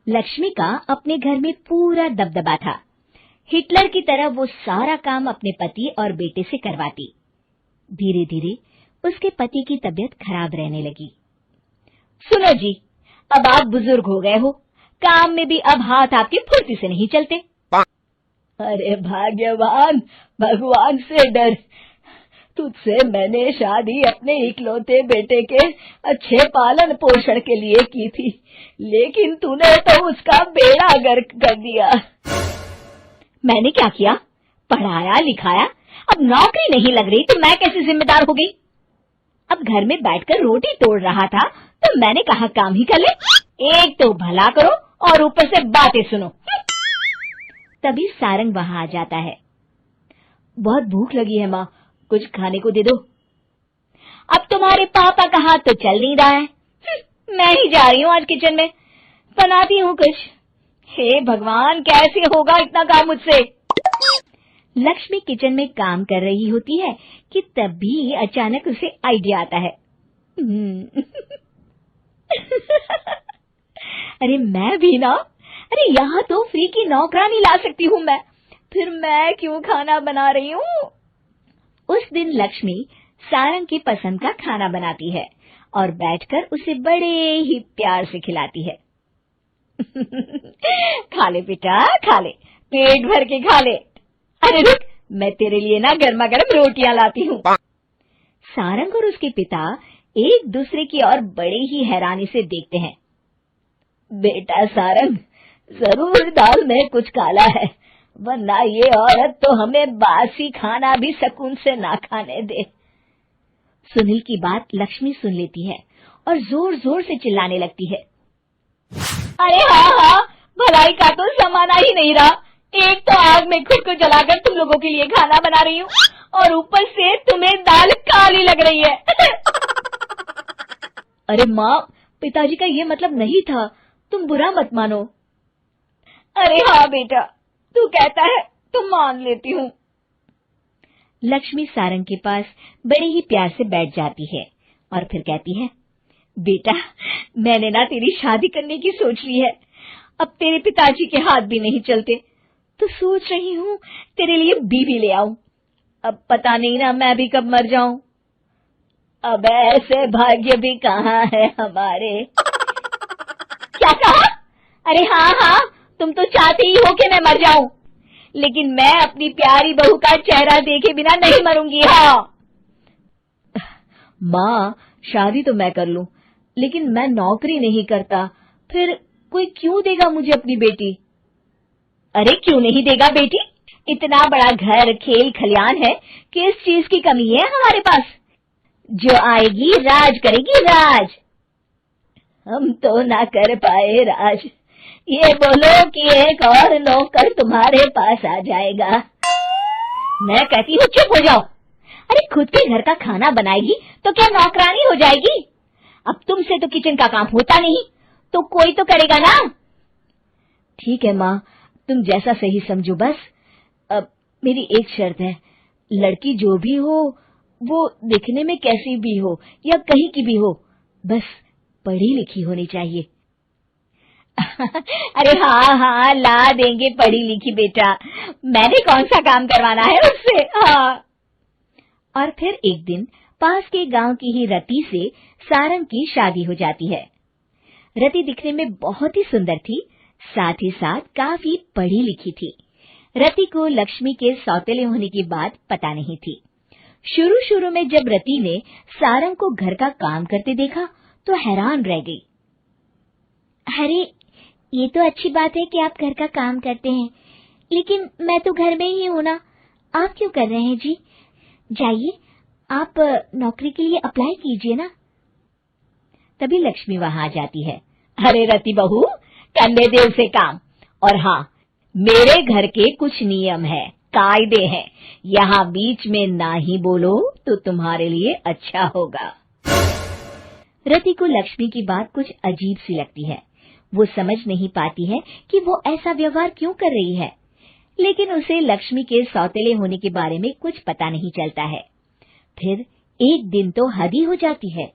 लक्ष्मी का अपने घर में पूरा दबदबा था। हिटलर की तरह वो सारा काम अपने पति और बेटे से करवाती। धीरे धीरे उसके पति की तबीयत खराब रहने लगी। सुनो जी, अब आप बुजुर्ग हो गए हो, काम में भी अब हाथ आपके फुर्ती से नहीं चलते। अरे भाग्यवान, भगवान से डर। तुझसे मैंने शादी अपने इकलौते बेटे के अच्छे पालन पोषण के लिए की थी, लेकिन तूने तो उसका बेड़ा गर्क कर दिया। मैंने क्या किया? पढ़ाया लिखाया, अब नौकरी नहीं लग रही तो मैं कैसे जिम्मेदार हो गई? अब घर में बैठकर रोटी तोड़ रहा था तो मैंने कहा काम ही कर ले। एक तो भला करो और ऊपर से बातें सुनो। तभी सारंग वहां आ जाता है। बहुत भूख लगी है माँ, कुछ खाने को दे दो। अब तुम्हारे पापा का हाथ तो चल नहीं रहा है। मैं ही जा रही हूँ आज किचन में, बनाती हूँ कुछ। हे भगवान, कैसे होगा इतना काम मुझसे? लक्ष्मी किचन में काम कर रही होती है कि तभी अचानक उसे आइडिया आता है। अरे मैं भी ना, अरे यहाँ तो फ्री की नौकरानी ला सकती हूँ मैं, फिर मैं क्यों खाना बना रही हूँ? उस दिन लक्ष्मी सारंग की पसंद का खाना बनाती है और बैठकर उसे बड़े ही प्यार से खिलाती है। खा ले बेटा, खा ले, पेट भर के खा ले। अरे रुक, मैं तेरे लिए ना गर्मा गर्म रोटियां लाती हूँ। सारंग और उसके पिता एक दूसरे की ओर बड़े ही हैरानी से देखते हैं। बेटा सारंग, जरूर दाल में कुछ काला है, वरना ये औरत तो हमें बासी खाना भी सुकून से ना खाने दे। सुनील की बात लक्ष्मी सुन लेती है और जोर जोर से चिल्लाने लगती है। अरे हाँ, भलाई का तो जमाना ही नहीं रहा। एक तो आग में खुद को जलाकर तुम लोगों के लिए खाना बना रही हूँ और ऊपर से तुम्हें दाल काली लग रही है। अरे माँ, पिताजी का ये मतलब नहीं था, तुम बुरा मत मानो। अरे हाँ बेटा, तू कहता है तो मान लेती हूँ। लक्ष्मी सारंग के पास बड़े ही प्यार से बैठ जाती है और फिर कहती है, बेटा मैंने ना तेरी शादी करने की सोच ली है। अब तेरे पिताजी के हाथ भी नहीं चलते, तो सोच रही हूँ तेरे लिए बीवी ले आऊं। अब पता नहीं ना मैं भी कब मर जाऊं। अब ऐसे भाग्य भी कहाँ है हमारे। क्या कहा? अरे हाँ, तुम तो चाहते ही हो कि मैं मर जाऊं, लेकिन मैं अपनी प्यारी बहू का चेहरा देखे बिना नहीं मरूंगी। हाँ माँ, शादी तो मैं कर लूं, लेकिन मैं नौकरी नहीं करता, फिर कोई क्यों देगा मुझे अपनी बेटी? अरे क्यों नहीं देगा बेटी? इतना बड़ा घर, खेल खलियान है, किस चीज की कमी है हमारे पास? जो आएगी राज करेगी, राज। हम तो ना कर पाए राज, ये बोलो कि एक और नौकर तुम्हारे पास आ जाएगा। मैं कहती हूँ चुप हो जाओ। अरे खुद के घर का खाना बनाएगी तो क्या नौकरानी हो जाएगी? अब तुमसे तो किचन का काम होता नहीं, तो कोई तो करेगा ना। ठीक है माँ, तुम जैसा सही समझो बस। अब मेरी एक शर्त है, लड़की जो भी हो वो दिखने में कैसी भी हो या कहीं की भी हो, बस पढ़ी लिखी होनी चाहिए। अरे हाँ, ला देंगे पढ़ी लिखी बेटा, मैंने कौन सा काम करवाना है उससे। हाँ। और फिर एक दिन पास के गांव की ही रति से सारंग की शादी हो जाती है। रति दिखने में बहुत ही सुंदर थी, साथ ही साथ काफी पढ़ी लिखी थी। रति को लक्ष्मी के सौतेले होने की बात पता नहीं थी। शुरू शुरू में जब रति ने सारंग को घर का काम करते देखा तो हैरान रह गई। अरे ये तो अच्छी बात है कि आप घर का काम करते हैं, लेकिन मैं तो घर में ही हूं ना, आप क्यों कर रहे हैं जी? जाइए आप नौकरी के लिए अप्लाई कीजिए ना। तभी लक्ष्मी वहां आ जाती है। अरे रति बहू, करने दे उसे काम। और हाँ, मेरे घर के कुछ नियम है, कायदे हैं, यहाँ बीच में ना ही बोलो तो तुम्हारे लिए अच्छा होगा। रति को लक्ष्मी की बात कुछ अजीब सी लगती है। वो समझ नहीं पाती है कि वो ऐसा व्यवहार क्यों कर रही है, लेकिन उसे लक्ष्मी के सौतेले होने के बारे में कुछ पता नहीं चलता है। फिर एक दिन तो हद ही हो जाती है।